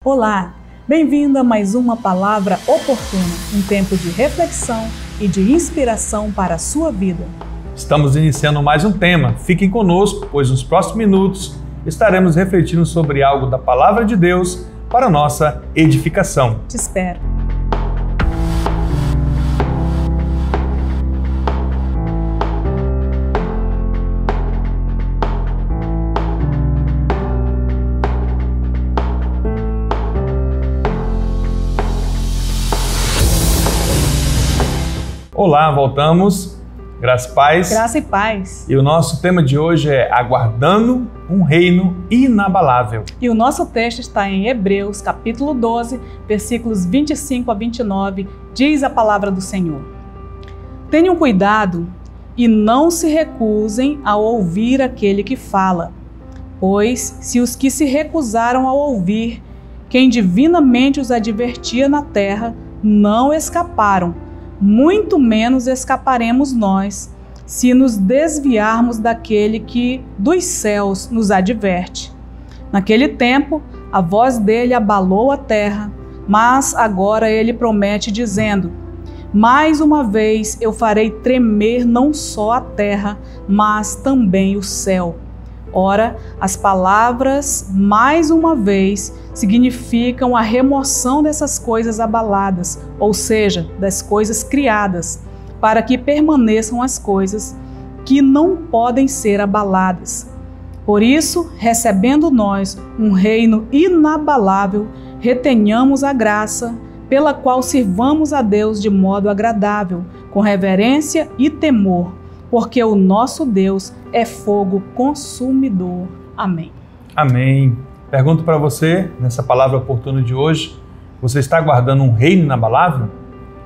Olá, bem-vindo a mais uma Palavra Oportuna, um tempo de reflexão e de inspiração para a sua vida. Estamos iniciando mais um tema. Fiquem conosco, pois nos próximos minutos estaremos refletindo sobre algo da Palavra de Deus para a nossa edificação. Te espero. Olá, voltamos. Graça e paz. Graça e paz. E o nosso tema de hoje é Aguardando um Reino Inabalável. E o nosso texto está em Hebreus, capítulo 12, versículos 25 a 29, diz a palavra do Senhor. Tenham cuidado e não se recusem a ouvir aquele que fala, pois se os que se recusaram a ouvir, quem divinamente os advertia na terra, não escaparam, muito menos escaparemos nós, se nos desviarmos daquele que dos céus nos adverte. Naquele tempo, a voz dele abalou a terra, mas agora ele promete dizendo: mais uma vez eu farei tremer não só a terra, mas também o céu. Ora, as palavras, mais uma vez, significam a remoção dessas coisas abaladas, ou seja, das coisas criadas, para que permaneçam as coisas que não podem ser abaladas. Por isso, recebendo nós um reino inabalável, retenhamos a graça, pela qual sirvamos a Deus de modo agradável, com reverência e temor, porque o nosso Deus é fogo consumidor. Amém. Amém. Pergunto para você, nessa palavra oportuna de hoje, você está aguardando um reino inabalável?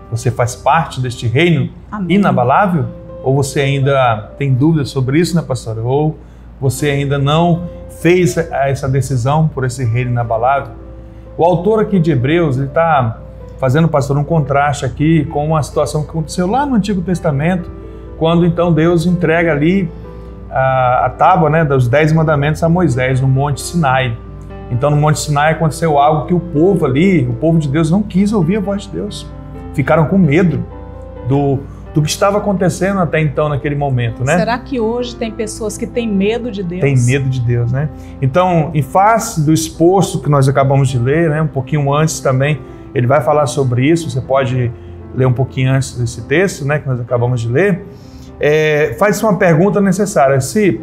Você faz parte deste reino inabalável? Ou você ainda tem dúvidas sobre isso, né, pastora? Ou você ainda não fez essa decisão por esse reino inabalável? O autor aqui de Hebreus, ele está fazendo, pastor, um contraste aqui com uma situação que aconteceu lá no Antigo Testamento, quando então Deus entrega ali a tábua, né, dos 10 mandamentos a Moisés no Monte Sinai. Então no Monte Sinai aconteceu algo que o povo ali, o povo de Deus não quis ouvir a voz de Deus. Ficaram com medo do que estava acontecendo até então naquele momento, né? Será que hoje tem pessoas que têm medo de Deus? Tem medo de Deus, né? Então, em face do exposto que nós acabamos de ler, né, um pouquinho antes também, ele vai falar sobre isso, você pode ler um pouquinho antes desse texto, né, que nós acabamos de ler. Faz uma pergunta necessária: se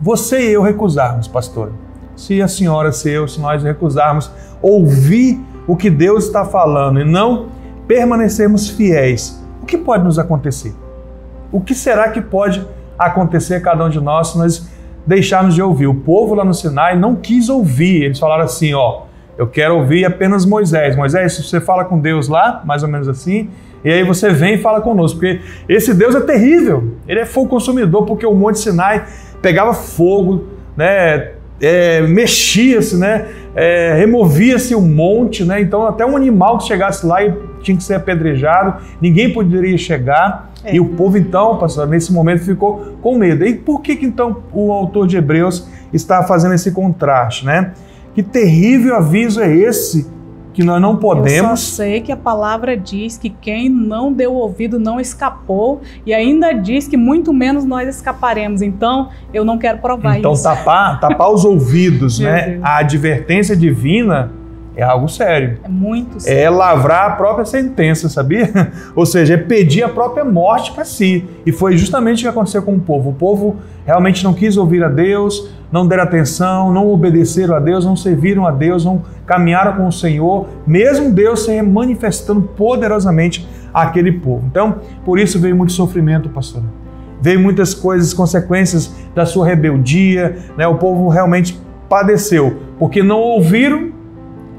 você e eu recusarmos, pastor, se a senhora, se nós recusarmos ouvir o que Deus está falando e não permanecermos fiéis, o que pode nos acontecer? O que será que pode acontecer a cada um de nós se nós deixarmos de ouvir? O povo lá no Sinai não quis ouvir, eles falaram assim, eu quero ouvir apenas Moisés. Moisés, você fala com Deus lá, mais ou menos assim, e aí você vem e fala conosco, porque esse Deus é terrível, ele é fogo consumidor, porque o Monte Sinai pegava fogo, né, mexia-se, né, removia-se o monte, né, então até um animal que chegasse lá tinha que ser apedrejado, ninguém poderia chegar, e o povo então, pastor, nesse momento ficou com medo. E por que então o autor de Hebreus está fazendo esse contraste, né? Que terrível aviso é esse que nós não podemos... Eu só sei que a palavra diz que quem não deu ouvido não escapou, e ainda diz que muito menos nós escaparemos. Então, eu não quero provar então, isso. Então, tapar os ouvidos, né? A advertência divina é algo sério. É muito sério. É lavrar a própria sentença, sabia? Ou seja, é pedir a própria morte para si. E foi justamente o que aconteceu com o povo. O povo realmente não quis ouvir a Deus, não deram atenção, não obedeceram a Deus, não serviram a Deus, não caminharam com o Senhor, mesmo Deus se manifestando poderosamente àquele povo. Então, por isso veio muito sofrimento, pastor. Veio muitas coisas, consequências da sua rebeldia, né? O povo realmente padeceu, porque não ouviram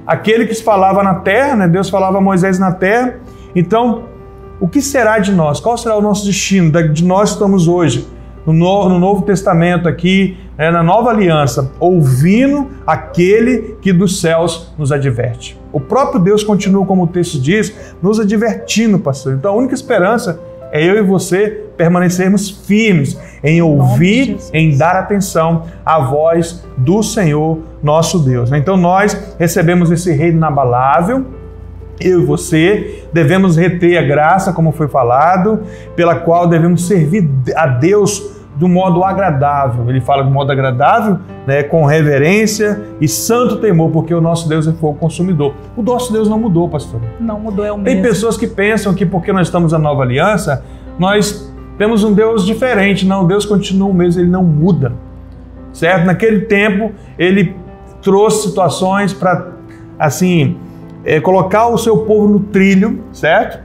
aquele que se falava na terra, né? Deus falava a Moisés na terra. Então, o que será de nós? Qual será o nosso destino? De nós estamos hoje, no Novo Testamento aqui, na Nova Aliança, ouvindo aquele que dos céus nos adverte. O próprio Deus continua, como o texto diz, nos advertindo, pastor. Então, a única esperança é eu e você permanecermos firmes em ouvir, em dar atenção à voz do Senhor nosso Deus. Então nós recebemos esse reino inabalável. Eu e você devemos reter a graça, como foi falado, pela qual devemos servir a Deus do modo agradável. Ele fala do modo agradável, né, com reverência e santo temor, porque o nosso Deus é fogo consumidor. O nosso Deus não mudou, pastor. Não mudou, é o mesmo. Tem pessoas que pensam que porque nós estamos na nova aliança, nós temos um Deus diferente. Não, Deus continua o mesmo, Ele não muda. Certo? Naquele tempo, Ele trouxe situações para, assim, colocar o seu povo no trilho, certo?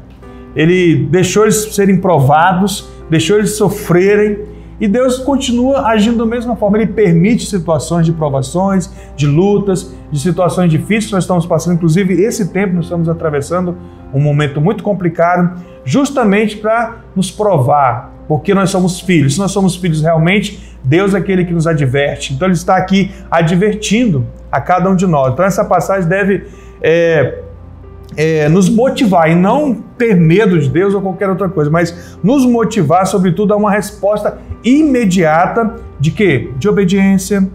Ele deixou eles serem provados, deixou eles sofrerem, e Deus continua agindo da mesma forma. Ele permite situações de provações, de lutas, de situações difíceis que nós estamos passando. Inclusive, esse tempo nós estamos atravessando um momento muito complicado, justamente para nos provar, porque nós somos filhos. Se nós somos filhos realmente, Deus é aquele que nos adverte. Então Ele está aqui advertindo a cada um de nós. Então essa passagem deve nos motivar, e não ter medo de Deus ou qualquer outra coisa, mas nos motivar, sobretudo, a uma resposta imediata de quê? De obediência,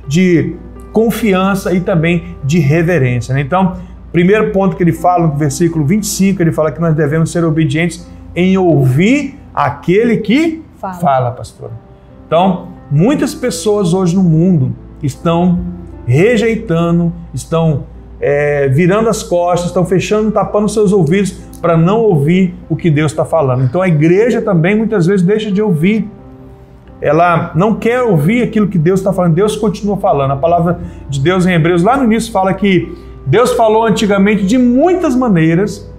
de confiança e também de reverência, né? Então, primeiro ponto que ele fala no versículo 25, ele fala que nós devemos ser obedientes em ouvir aquele que fala, pastor. Então, muitas pessoas hoje no mundo estão rejeitando, estão virando as costas, estão fechando, tapando seus ouvidos para não ouvir o que Deus está falando. Então a igreja também muitas vezes deixa de ouvir. Ela não quer ouvir aquilo que Deus está falando. Deus continua falando. A palavra de Deus em Hebreus, lá no início, fala que Deus falou antigamente de muitas maneiras,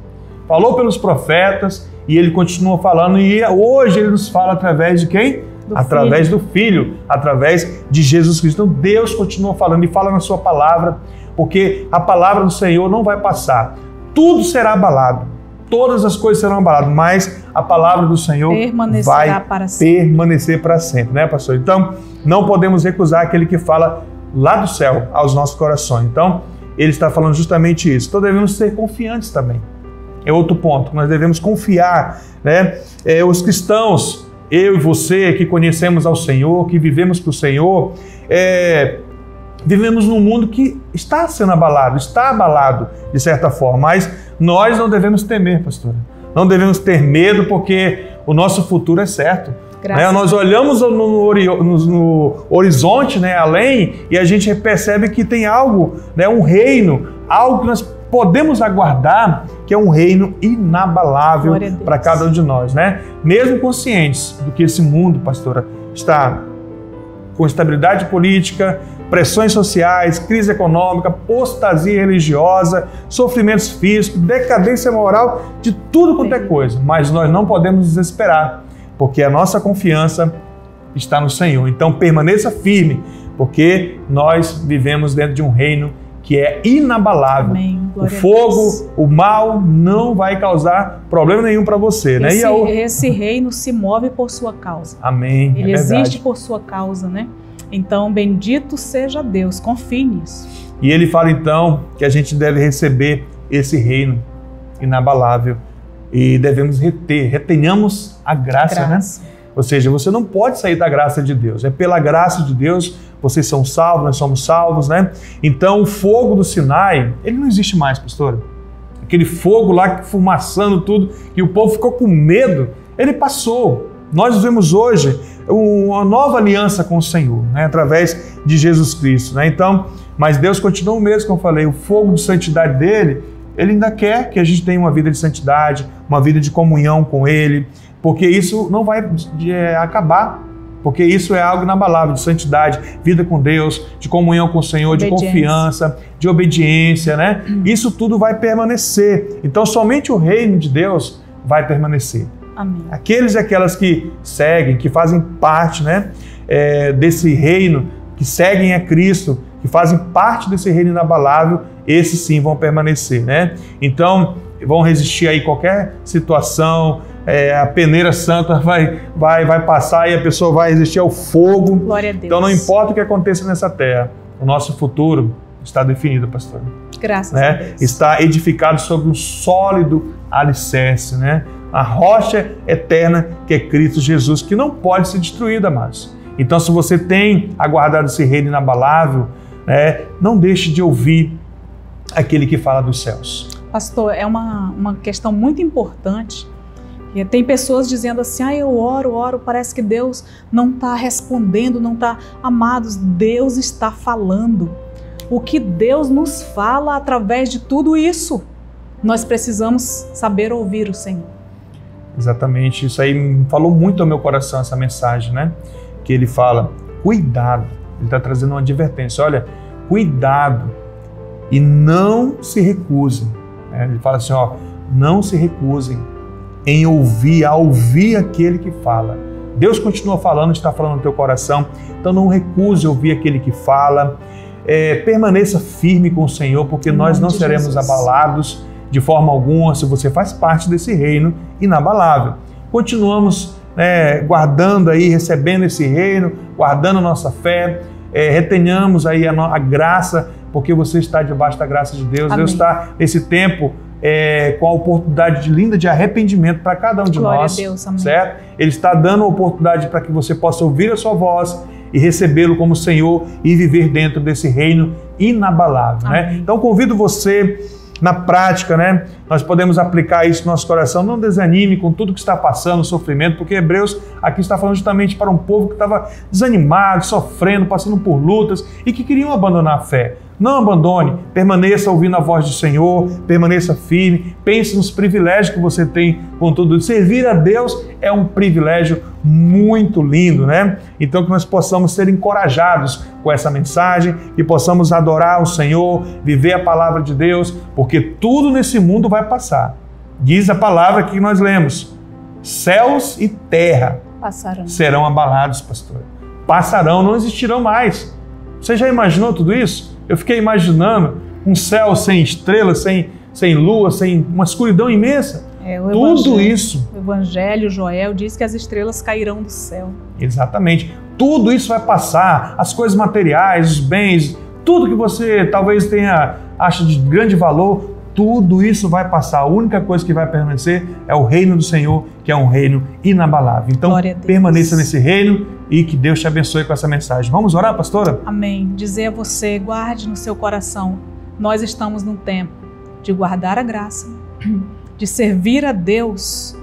falou pelos profetas, e Ele continua falando, e hoje Ele nos fala através de quem? Através do Filho, através de Jesus Cristo. Então Deus continua falando e fala na sua palavra, porque a palavra do Senhor não vai passar. Tudo será abalado, todas as coisas serão abaladas, mas a palavra do Senhor vai permanecer para sempre, né, pastor? Então, não podemos recusar aquele que fala lá do céu aos nossos corações. Então, ele está falando justamente isso. Então, devemos ser confiantes também. É outro ponto, nós devemos confiar, né? Os cristãos, eu e você, que conhecemos ao Senhor, que vivemos para o Senhor, vivemos num mundo que está sendo abalado, está abalado de certa forma, mas nós não devemos temer, pastora. Não devemos ter medo, porque o nosso futuro é certo. Né? Nós olhamos no horizonte, né, além, e a gente percebe que tem algo, né, um reino, algo que nós podemos aguardar, que é um reino inabalável para cada um de nós, né? Mesmo conscientes do que esse mundo, pastora, está com instabilidade política, pressões sociais, crise econômica, apostasia religiosa, sofrimentos físicos, decadência moral, de tudo quanto é coisa. Mas nós não podemos desesperar, porque a nossa confiança está no Senhor. Então permaneça firme, porque nós vivemos dentro de um reino que é inabalável. O fogo, o mal não vai causar problema nenhum para você, né? Esse reino se move por sua causa. Amém. Ele existe por sua causa, né? Então, bendito seja Deus, confie nisso. E ele fala então que a gente deve receber esse reino inabalável e devemos retenhamos a graça, né? Ou seja, você não pode sair da graça de Deus. É pela graça de Deus, vocês são salvos, nós somos salvos, né? Então, o fogo do Sinai, ele não existe mais, pastor. Aquele fogo lá fumaçando tudo, e o povo ficou com medo, ele passou. Nós vemos hoje uma nova aliança com o Senhor, né? Através de Jesus Cristo, né? Então, mas Deus continua o mesmo, como eu falei, o fogo de santidade dele, ele ainda quer que a gente tenha uma vida de santidade, uma vida de comunhão com ele, porque isso não vai acabar, porque isso é algo inabalável, de santidade, vida com Deus, de comunhão com o Senhor, de confiança, de obediência, né? Isso tudo vai permanecer. Então, somente o reino de Deus vai permanecer. Amém. Aqueles e aquelas que seguem, que fazem parte, né, desse reino, que seguem a Cristo, que fazem parte desse reino inabalável, esses sim vão permanecer, né? Então, vão resistir aí qualquer situação, a peneira santa vai passar e a pessoa vai resistir ao fogo. Glória a Deus. Então, não importa o que aconteça nessa terra, o nosso futuro está definido, pastor. Graças a Deus. Está edificado sobre um sólido alicerce, né? a rocha eterna que é Cristo Jesus, que não pode ser destruída, amados. Então, se você tem aguardado esse reino inabalável, não deixe de ouvir aquele que fala dos céus. Pastor, é uma questão muito importante. E tem pessoas dizendo assim, eu oro, parece que Deus não está respondendo, não está... Amados, Deus está falando. O que Deus nos fala através de tudo isso, nós precisamos saber ouvir o Senhor. Exatamente, isso aí me falou muito ao meu coração, essa mensagem, né? Que ele fala, cuidado, ele está trazendo uma advertência, olha, cuidado e não se recusem. Ele fala assim, não se recusem em ouvir aquele que fala. Deus continua falando, está falando no teu coração, então não recuse ouvir aquele que fala, permaneça firme com o Senhor, porque nós não seremos abalados de forma alguma se você faz parte desse reino inabalável. Continuamos guardando aí, recebendo esse reino, guardando a nossa fé, retenhamos aí a graça, porque você está debaixo da graça de Deus. Amém. Deus está nesse tempo com a oportunidade linda de arrependimento para cada um de Glória nós, a Deus, amém. Certo? Ele está dando a oportunidade para que você possa ouvir a sua voz e recebê-lo como Senhor e viver dentro desse reino inabalável, né? Então convido você, na prática, né? Nós podemos aplicar isso no nosso coração. Não desanime com tudo que está passando, sofrimento, porque Hebreus aqui está falando justamente para um povo que estava desanimado, sofrendo, passando por lutas e que queriam abandonar a fé. Não abandone, permaneça ouvindo a voz do Senhor, permaneça firme, pense nos privilégios que você tem com tudo isso. Servir a Deus é um privilégio muito lindo, né? Então que nós possamos ser encorajados com essa mensagem e possamos adorar o Senhor, viver a palavra de Deus, porque tudo nesse mundo vai passar. Diz a palavra que nós lemos, céus e terra serão abalados, pastor. Passarão, não existirão mais. Você já imaginou tudo isso? Eu fiquei imaginando um céu sem estrelas, sem lua, sem uma escuridão imensa. Tudo isso. O Evangelho, Joel, diz que as estrelas cairão do céu. Exatamente. Tudo isso vai passar. As coisas materiais, os bens, tudo que você talvez acha de grande valor, tudo isso vai passar. A única coisa que vai permanecer é o reino do Senhor, que é um reino inabalável. Então, permaneça nesse reino e que Deus te abençoe com essa mensagem. Vamos orar, pastora? Amém. Dizer a você, guarde no seu coração, nós estamos num tempo de guardar a graça, de servir a Deus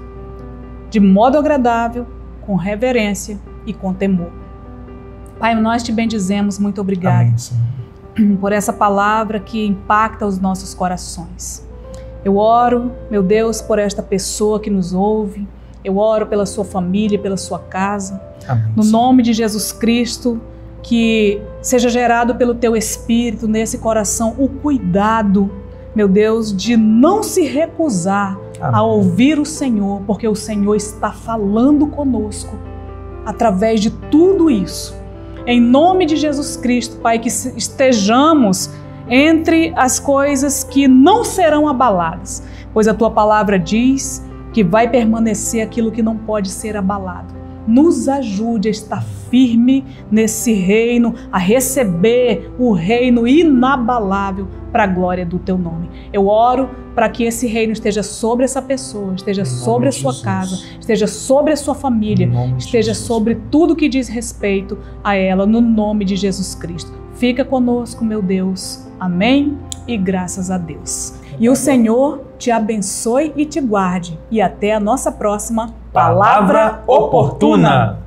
de modo agradável, com reverência e com temor. Pai, nós te bendizemos, muito obrigado. Amém, Senhor. Por essa palavra que impacta os nossos corações. Eu oro, meu Deus, por esta pessoa que nos ouve, eu oro pela sua família, pela sua casa. Amém. No nome de Jesus Cristo, que seja gerado pelo teu Espírito nesse coração o cuidado, meu Deus, de não se recusar a ouvir o Senhor, porque o Senhor está falando conosco através de tudo isso. Em nome de Jesus Cristo, Pai, que estejamos entre as coisas que não serão abaladas, pois a Tua palavra diz que vai permanecer aquilo que não pode ser abalado. Nos ajude a estar firme nesse reino, a receber o reino inabalável para a glória do Teu nome. Eu oro para que esse reino esteja sobre essa pessoa, esteja sobre a sua casa, esteja sobre a sua família, esteja sobre tudo que diz respeito a ela, no nome de Jesus Cristo. Fica conosco, meu Deus. Amém e graças a Deus. E o Senhor te abençoe e te guarde. E até a nossa próxima Palavra Oportuna.